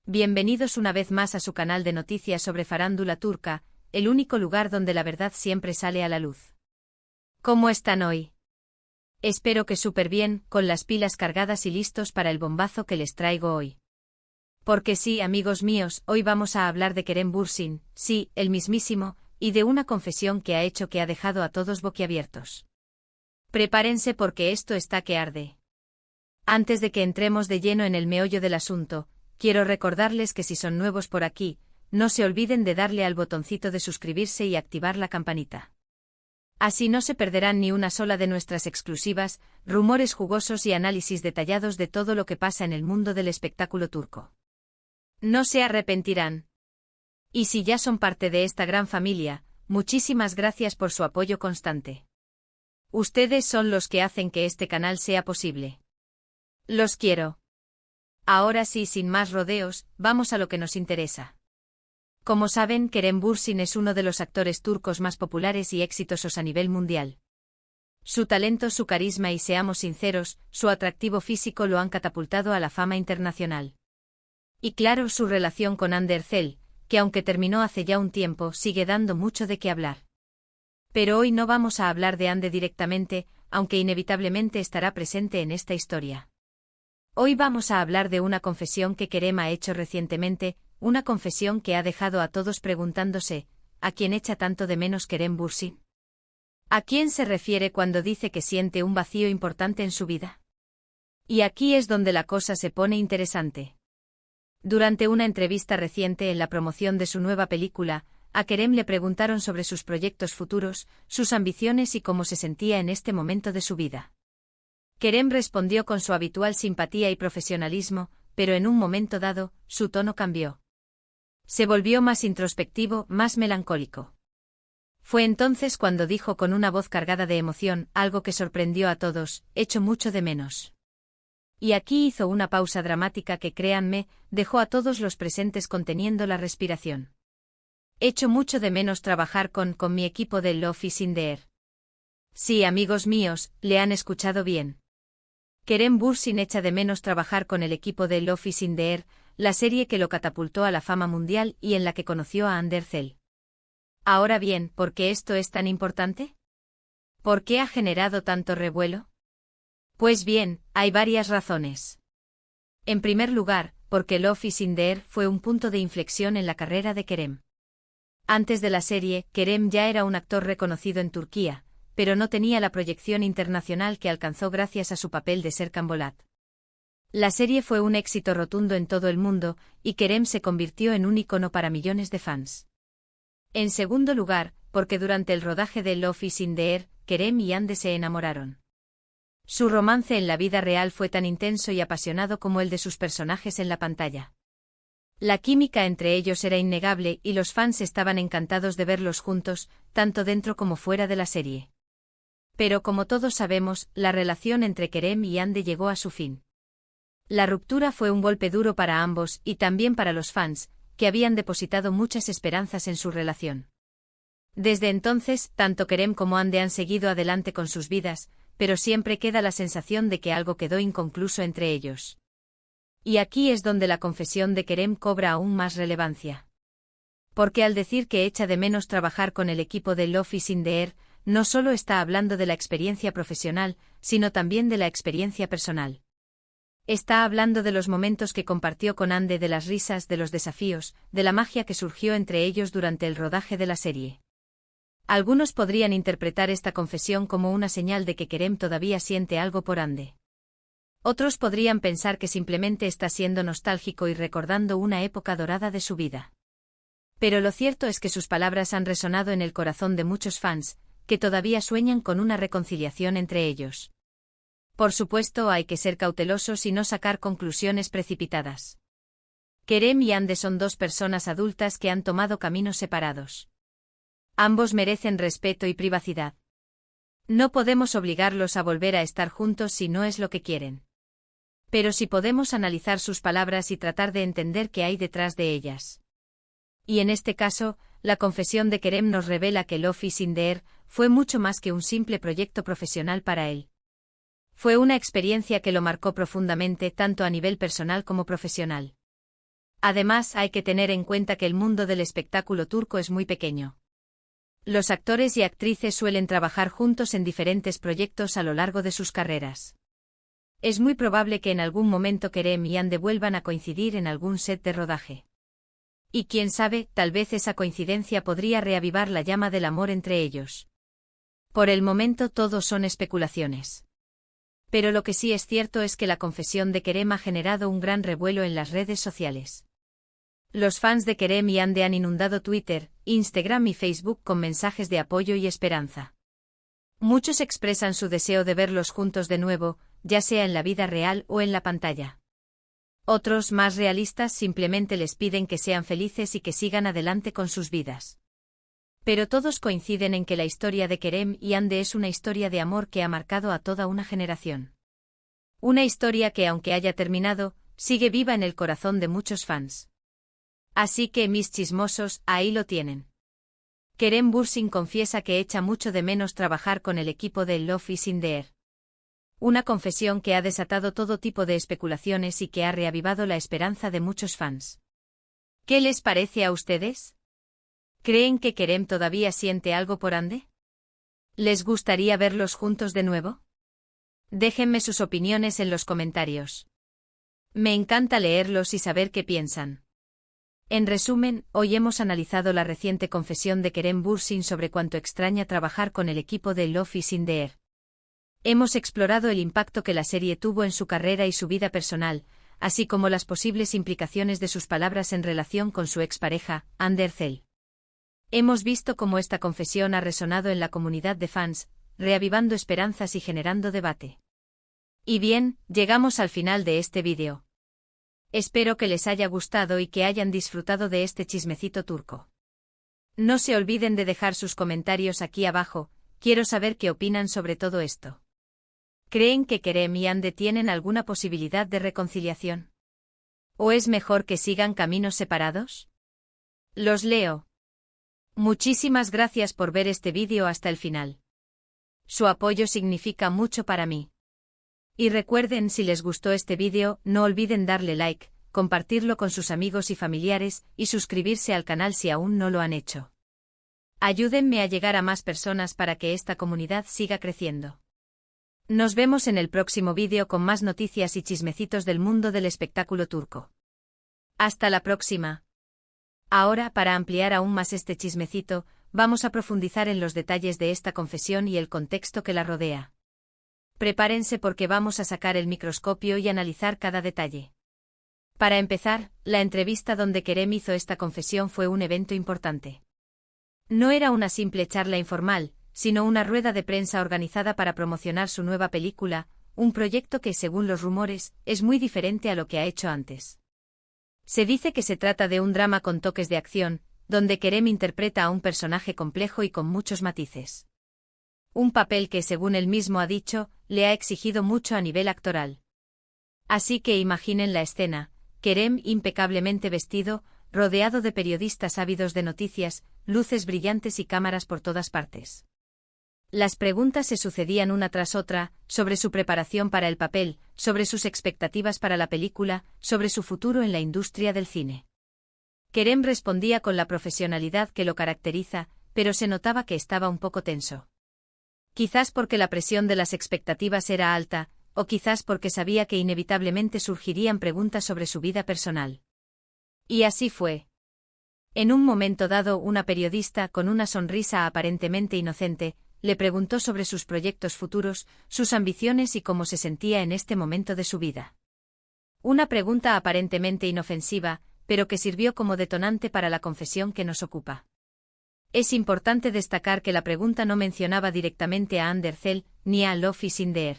Bienvenidos una vez más a su canal de noticias sobre farándula turca, el único lugar donde la verdad siempre sale a la luz. ¿Cómo están hoy? Espero que súper bien, con las pilas cargadas y listos para el bombazo que les traigo hoy. Porque sí, amigos míos, hoy vamos a hablar de Kerem Bürsin, sí, el mismísimo, y de una confesión que ha hecho que ha dejado a todos boquiabiertos. Prepárense porque esto está que arde. Antes de que entremos de lleno en el meollo del asunto, quiero recordarles que si son nuevos por aquí, no se olviden de darle al botoncito de suscribirse y activar la campanita. Así no se perderán ni una sola de nuestras exclusivas, rumores jugosos y análisis detallados de todo lo que pasa en el mundo del espectáculo turco. No se arrepentirán. Y si ya son parte de esta gran familia, muchísimas gracias por su apoyo constante. Ustedes son los que hacen que este canal sea posible. Los quiero. Ahora sí, sin más rodeos, vamos a lo que nos interesa. Como saben, Kerem Bürsin es uno de los actores turcos más populares y exitosos a nivel mundial. Su talento, su carisma y, seamos sinceros, su atractivo físico lo han catapultado a la fama internacional. Y claro, su relación con Hande Erçel, que aunque terminó hace ya un tiempo, sigue dando mucho de qué hablar. Pero hoy no vamos a hablar de Hande directamente, aunque inevitablemente estará presente en esta historia. Hoy vamos a hablar de una confesión que Kerem ha hecho recientemente, una confesión que ha dejado a todos preguntándose, ¿a quién echa tanto de menos Kerem Bürsin? ¿A quién se refiere cuando dice que siente un vacío importante en su vida? Y aquí es donde la cosa se pone interesante. Durante una entrevista reciente en la promoción de su nueva película, a Kerem le preguntaron sobre sus proyectos futuros, sus ambiciones y cómo se sentía en este momento de su vida. Kerem respondió con su habitual simpatía y profesionalismo, pero en un momento dado, su tono cambió. Se volvió más introspectivo, más melancólico. Fue entonces cuando dijo con una voz cargada de emoción, algo que sorprendió a todos: echo mucho de menos. Y aquí hizo una pausa dramática que, créanme, dejó a todos los presentes conteniendo la respiración. Echo mucho de menos trabajar con mi equipo de Love is in the air. Sí, amigos míos, le han escuchado bien. Kerem Bürsin echa de menos trabajar con el equipo de Love is in the air, la serie que lo catapultó a la fama mundial y en la que conoció a Hande Erçel. Ahora bien, ¿por qué esto es tan importante? ¿Por qué ha generado tanto revuelo? Pues bien, hay varias razones. En primer lugar, porque Love is in the air fue un punto de inflexión en la carrera de Kerem. Antes de la serie, Kerem ya era un actor reconocido en Turquía, pero no tenía la proyección internacional que alcanzó gracias a su papel de Serkan Bolat. La serie fue un éxito rotundo en todo el mundo, y Kerem se convirtió en un ícono para millones de fans. En segundo lugar, porque durante el rodaje de Love is in the air, Kerem y Hande se enamoraron. Su romance en la vida real fue tan intenso y apasionado como el de sus personajes en la pantalla. La química entre ellos era innegable y los fans estaban encantados de verlos juntos, tanto dentro como fuera de la serie. Pero como todos sabemos, la relación entre Kerem y Hande llegó a su fin. La ruptura fue un golpe duro para ambos y también para los fans, que habían depositado muchas esperanzas en su relación. Desde entonces, tanto Kerem como Hande han seguido adelante con sus vidas, pero siempre queda la sensación de que algo quedó inconcluso entre ellos. Y aquí es donde la confesión de Kerem cobra aún más relevancia. Porque al decir que echa de menos trabajar con el equipo de Love is in the air, no solo está hablando de la experiencia profesional, sino también de la experiencia personal. Está hablando de los momentos que compartió con Hande, de las risas, de los desafíos, de la magia que surgió entre ellos durante el rodaje de la serie. Algunos podrían interpretar esta confesión como una señal de que Kerem todavía siente algo por Hande. Otros podrían pensar que simplemente está siendo nostálgico y recordando una época dorada de su vida. Pero lo cierto es que sus palabras han resonado en el corazón de muchos fans, que todavía sueñan con una reconciliación entre ellos. Por supuesto, hay que ser cautelosos y no sacar conclusiones precipitadas. Kerem y Hande son dos personas adultas que han tomado caminos separados. Ambos merecen respeto y privacidad. No podemos obligarlos a volver a estar juntos si no es lo que quieren. Pero sí podemos analizar sus palabras y tratar de entender qué hay detrás de ellas. Y en este caso, la confesión de Kerem nos revela que Love is in the air fue mucho más que un simple proyecto profesional para él. Fue una experiencia que lo marcó profundamente tanto a nivel personal como profesional. Además, hay que tener en cuenta que el mundo del espectáculo turco es muy pequeño. Los actores y actrices suelen trabajar juntos en diferentes proyectos a lo largo de sus carreras. Es muy probable que en algún momento Kerem y Hande vuelvan a coincidir en algún set de rodaje. Y quién sabe, tal vez esa coincidencia podría reavivar la llama del amor entre ellos. Por el momento todo son especulaciones. Pero lo que sí es cierto es que la confesión de Kerem ha generado un gran revuelo en las redes sociales. Los fans de Kerem y Hande han inundado Twitter, Instagram y Facebook con mensajes de apoyo y esperanza. Muchos expresan su deseo de verlos juntos de nuevo, ya sea en la vida real o en la pantalla. Otros, más realistas, simplemente les piden que sean felices y que sigan adelante con sus vidas. Pero todos coinciden en que la historia de Kerem y Hande es una historia de amor que ha marcado a toda una generación. Una historia que, aunque haya terminado, sigue viva en el corazón de muchos fans. Así que, mis chismosos, ahí lo tienen. Kerem Bürsin confiesa que echa mucho de menos trabajar con el equipo de Love is in the Air. Una confesión que ha desatado todo tipo de especulaciones y que ha reavivado la esperanza de muchos fans. ¿Qué les parece a ustedes? ¿Creen que Kerem todavía siente algo por Hande? ¿Les gustaría verlos juntos de nuevo? Déjenme sus opiniones en los comentarios. Me encanta leerlos y saber qué piensan. En resumen, hoy hemos analizado la reciente confesión de Kerem Bürsin sobre cuánto extraña trabajar con el equipo de Love is in the Air. Hemos explorado el impacto que la serie tuvo en su carrera y su vida personal, así como las posibles implicaciones de sus palabras en relación con su expareja, Hande Erçel. Hemos visto cómo esta confesión ha resonado en la comunidad de fans, reavivando esperanzas y generando debate. Y bien, llegamos al final de este vídeo. Espero que les haya gustado y que hayan disfrutado de este chismecito turco. No se olviden de dejar sus comentarios aquí abajo, quiero saber qué opinan sobre todo esto. ¿Creen que Kerem y Hande tienen alguna posibilidad de reconciliación? ¿O es mejor que sigan caminos separados? Los leo. Muchísimas gracias por ver este vídeo hasta el final. Su apoyo significa mucho para mí. Y recuerden, si les gustó este vídeo, no olviden darle like, compartirlo con sus amigos y familiares, y suscribirse al canal si aún no lo han hecho. Ayúdenme a llegar a más personas para que esta comunidad siga creciendo. Nos vemos en el próximo vídeo con más noticias y chismecitos del mundo del espectáculo turco. Hasta la próxima. Ahora, para ampliar aún más este chismecito, vamos a profundizar en los detalles de esta confesión y el contexto que la rodea. Prepárense porque vamos a sacar el microscopio y analizar cada detalle. Para empezar, la entrevista donde Kerem hizo esta confesión fue un evento importante. No era una simple charla informal, sino una rueda de prensa organizada para promocionar su nueva película, un proyecto que, según los rumores, es muy diferente a lo que ha hecho antes. Se dice que se trata de un drama con toques de acción, donde Kerem interpreta a un personaje complejo y con muchos matices. Un papel que, según él mismo ha dicho, le ha exigido mucho a nivel actoral. Así que imaginen la escena, Kerem impecablemente vestido, rodeado de periodistas ávidos de noticias, luces brillantes y cámaras por todas partes. Las preguntas se sucedían una tras otra, sobre su preparación para el papel, sobre sus expectativas para la película, sobre su futuro en la industria del cine. Kerem respondía con la profesionalidad que lo caracteriza, pero se notaba que estaba un poco tenso. Quizás porque la presión de las expectativas era alta, o quizás porque sabía que inevitablemente surgirían preguntas sobre su vida personal. Y así fue. En un momento dado, una periodista, con una sonrisa aparentemente inocente, le preguntó sobre sus proyectos futuros, sus ambiciones y cómo se sentía en este momento de su vida. Una pregunta aparentemente inofensiva, pero que sirvió como detonante para la confesión que nos ocupa. Es importante destacar que la pregunta no mencionaba directamente a Hande Erçel, ni a Love is in the Air.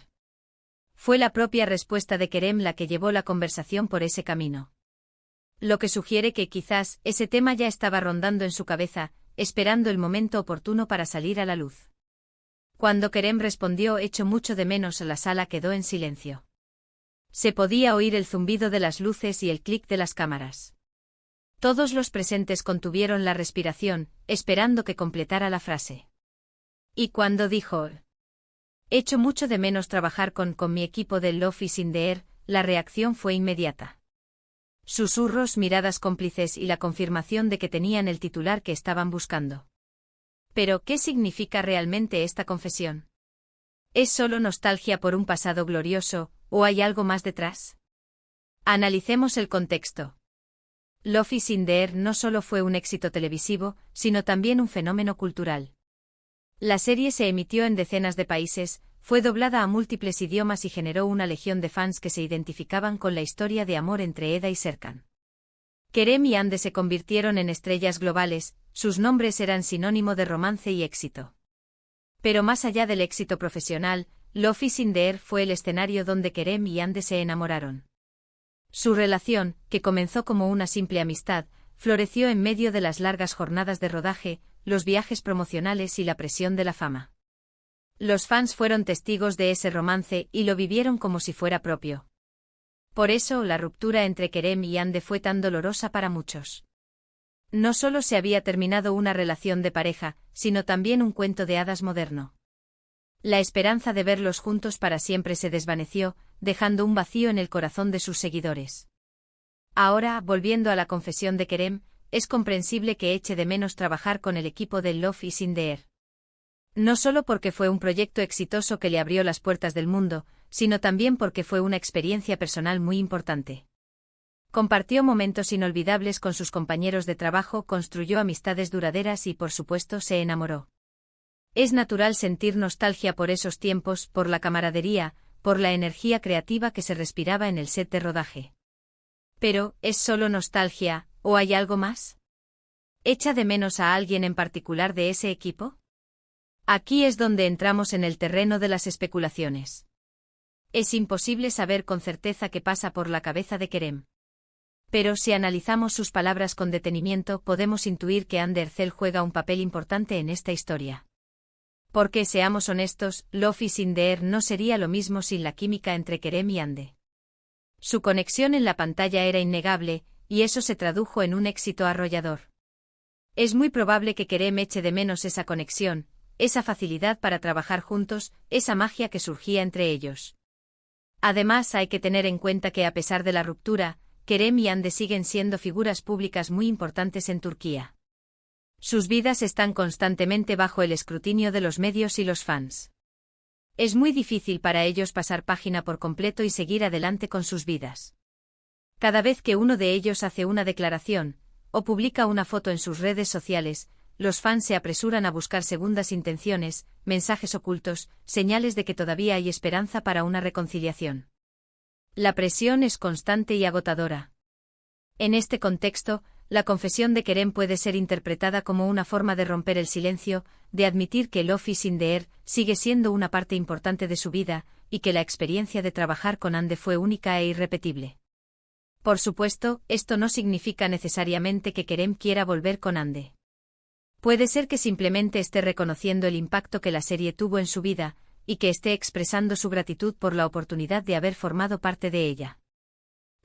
Fue la propia respuesta de Kerem la que llevó la conversación por ese camino. Lo que sugiere que quizás ese tema ya estaba rondando en su cabeza, esperando el momento oportuno para salir a la luz. Cuando Kerem respondió echo mucho de menos, la sala quedó en silencio. Se podía oír el zumbido de las luces y el clic de las cámaras. Todos los presentes contuvieron la respiración, esperando que completara la frase. Y cuando dijo, echo mucho de menos trabajar con mi equipo de Love is in the Air, la reacción fue inmediata. Susurros, miradas cómplices y la confirmación de que tenían el titular que estaban buscando. Pero, ¿qué significa realmente esta confesión? ¿Es solo nostalgia por un pasado glorioso, o hay algo más detrás? Analicemos el contexto. Love is in the Air no solo fue un éxito televisivo, sino también un fenómeno cultural. La serie se emitió en decenas de países, fue doblada a múltiples idiomas y generó una legión de fans que se identificaban con la historia de amor entre Eda y Serkan. Kerem y Hande se convirtieron en estrellas globales, sus nombres eran sinónimo de romance y éxito. Pero más allá del éxito profesional, Love is in the Air fue el escenario donde Kerem y Hande se enamoraron. Su relación, que comenzó como una simple amistad, floreció en medio de las largas jornadas de rodaje, los viajes promocionales y la presión de la fama. Los fans fueron testigos de ese romance y lo vivieron como si fuera propio. Por eso, la ruptura entre Kerem y Hande fue tan dolorosa para muchos. No solo se había terminado una relación de pareja, sino también un cuento de hadas moderno. La esperanza de verlos juntos para siempre se desvaneció, dejando un vacío en el corazón de sus seguidores. Ahora, volviendo a la confesión de Kerem, es comprensible que eche de menos trabajar con el equipo de Love is in the Air. No solo porque fue un proyecto exitoso que le abrió las puertas del mundo, sino también porque fue una experiencia personal muy importante. Compartió momentos inolvidables con sus compañeros de trabajo, construyó amistades duraderas y, por supuesto, se enamoró. Es natural sentir nostalgia por esos tiempos, por la camaradería, por la energía creativa que se respiraba en el set de rodaje. Pero, ¿es solo nostalgia, o hay algo más? ¿Echa de menos a alguien en particular de ese equipo? Aquí es donde entramos en el terreno de las especulaciones. Es imposible saber con certeza qué pasa por la cabeza de Kerem. Pero si analizamos sus palabras con detenimiento, podemos intuir que Hande Erçel juega un papel importante en esta historia. Porque, seamos honestos, Love is in the Air no sería lo mismo sin la química entre Kerem y Hande. Su conexión en la pantalla era innegable, y eso se tradujo en un éxito arrollador. Es muy probable que Kerem eche de menos esa conexión, esa facilidad para trabajar juntos, esa magia que surgía entre ellos. Además, hay que tener en cuenta que a pesar de la ruptura, Kerem y Hande siguen siendo figuras públicas muy importantes en Turquía. Sus vidas están constantemente bajo el escrutinio de los medios y los fans. Es muy difícil para ellos pasar página por completo y seguir adelante con sus vidas. Cada vez que uno de ellos hace una declaración, o publica una foto en sus redes sociales, los fans se apresuran a buscar segundas intenciones, mensajes ocultos, señales de que todavía hay esperanza para una reconciliación. La presión es constante y agotadora. En este contexto, la confesión de Kerem puede ser interpretada como una forma de romper el silencio, de admitir que Love is in the Air sigue siendo una parte importante de su vida, y que la experiencia de trabajar con Hande fue única e irrepetible. Por supuesto, esto no significa necesariamente que Kerem quiera volver con Hande. Puede ser que simplemente esté reconociendo el impacto que la serie tuvo en su vida, y que esté expresando su gratitud por la oportunidad de haber formado parte de ella.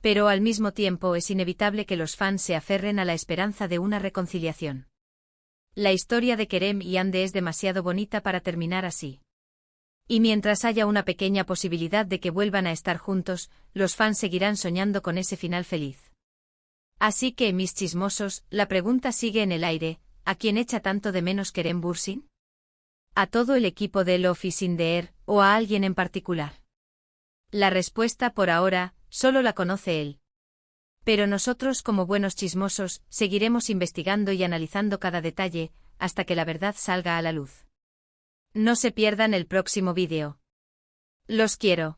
Pero al mismo tiempo es inevitable que los fans se aferren a la esperanza de una reconciliación. La historia de Kerem y Hande es demasiado bonita para terminar así. Y mientras haya una pequeña posibilidad de que vuelvan a estar juntos, los fans seguirán soñando con ese final feliz. Así que, mis chismosos, la pregunta sigue en el aire: ¿a quién echa tanto de menos Kerem Bürsin? ¿A todo el equipo de Love is in the Air, o a alguien en particular? La respuesta, por ahora, solo la conoce él. Pero nosotros, como buenos chismosos, seguiremos investigando y analizando cada detalle, hasta que la verdad salga a la luz. No se pierdan el próximo vídeo. Los quiero.